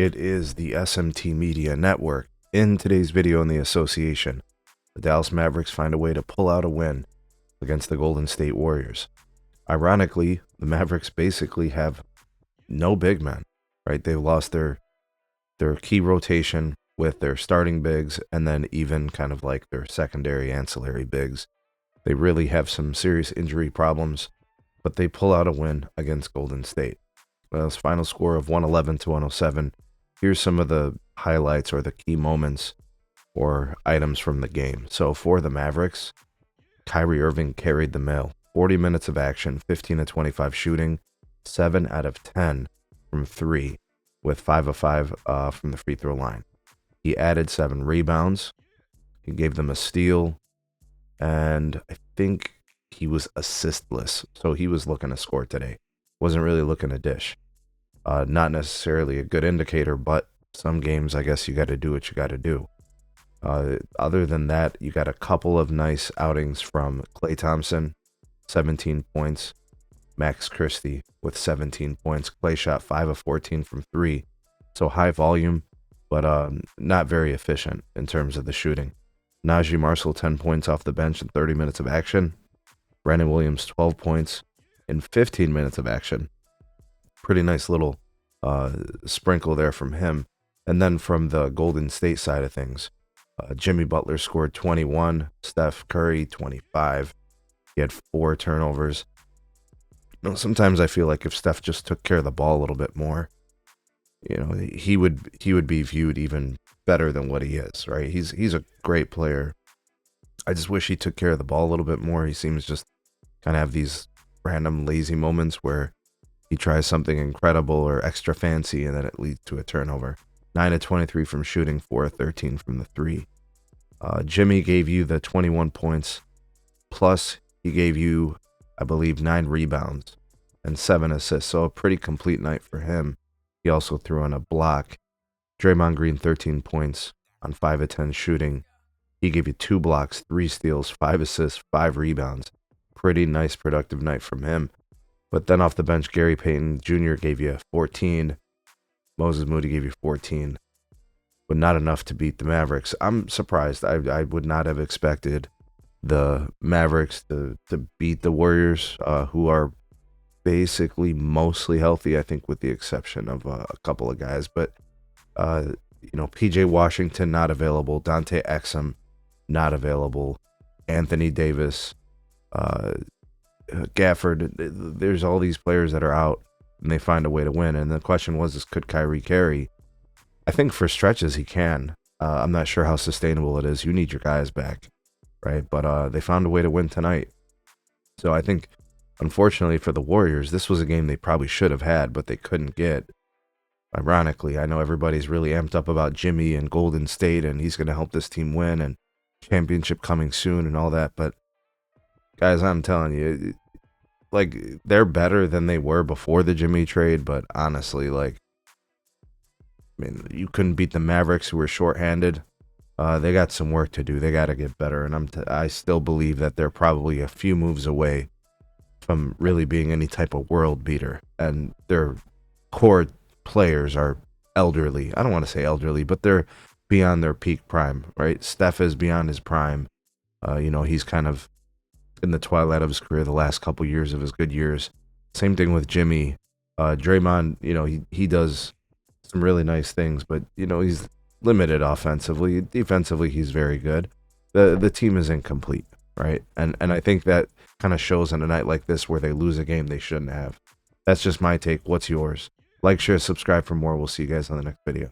It is the SMT Media Network. In today's video in the association, the Dallas Mavericks find a way to pull out a win against the Golden State Warriors. Ironically, the Mavericks basically have no big men, right? They've lost their key rotation with their starting bigs and then even kind of like their secondary ancillary bigs. They really have some serious injury problems, but they pull out a win against Golden State. Well, it's final score of 111 to 107. Here's some of the highlights or the key moments or items from the game. So for the Mavericks, Kyrie Irving carried the mail. 40 minutes of action, 15 of 25 shooting, 7 out of 10 from 3, with 5 of 5 from the free throw line. He added 7 rebounds. He gave them a steal, and I think he was assistless. So he was looking to score today. Wasn't really looking to dish. Not necessarily a good indicator, but some games, I guess you got to do what you got to do. Other than that, you got a couple of nice outings from Klay Thompson, 17 points. Max Christie with 17 points. Klay shot 5 of 14 from 3. So high volume, but not very efficient in terms of the shooting. Najee Marshall, 10 points off the bench in 30 minutes of action. Brandon Williams, 12 points in 15 minutes of action. Pretty nice little sprinkle there from him. And then from the Golden State side of things, Jimmy Butler scored 21, Steph Curry 25. He had 4 turnovers. You know, sometimes I feel like if Steph just took care of the ball a little bit more, you know, he would be viewed even better than what he is, right? He's a great player. I just wish he took care of the ball a little bit more. He seems just kind of have these random lazy moments where he tries something incredible or extra fancy and then it leads to a turnover. 9 of 23 from shooting, 4 of 13 from the 3. Jimmy gave you the 21 points, plus he gave you, I believe, 9 rebounds and 7 assists. So a pretty complete night for him. He also threw in a block. Draymond Green, 13 points on 5 of 10 shooting. He gave you 2 blocks, 3 steals, 5 assists, 5 rebounds. Pretty nice, productive night from him. But then off the bench, Gary Payton Jr. gave you 14. Moses Moody gave you 14. But not enough to beat the Mavericks. I'm surprised. I would not have expected the Mavericks to beat the Warriors, who are basically mostly healthy, I think, with the exception of a couple of guys. But, PJ Washington not available. Dante Exum not available. Anthony Davis, Gafford. There's all these players that are out, and they find a way to win. And the question was, could Kyrie carry? I think for stretches he can. I'm not sure how sustainable it is. You need your guys back, right? But they found a way to win tonight. So I think, unfortunately for the Warriors, this was a game they probably should have had, but they couldn't get. Ironically, I know everybody's really amped up about Jimmy and Golden State, and he's going to help this team win, and championship coming soon and all that. But guys, I'm telling you, like, they're better than they were before the Jimmy trade, but honestly, like, I mean, you couldn't beat the Mavericks, who were shorthanded. They got some work to do. They got to get better, and I still believe that they're probably a few moves away from really being any type of world beater. And their core players are elderly. I don't want to say elderly, but they're beyond their peak prime, right? Steph is beyond his prime. He's kind of in the twilight of his career, the last couple years of his good years. Same thing with Jimmy. Draymond, he does some really nice things, but, he's limited offensively. Defensively, he's very good. The team is incomplete, right? And I think that kind of shows on a night like this where they lose a game they shouldn't have. That's just my take. What's yours? Like, share, subscribe for more. We'll see you guys on the next video.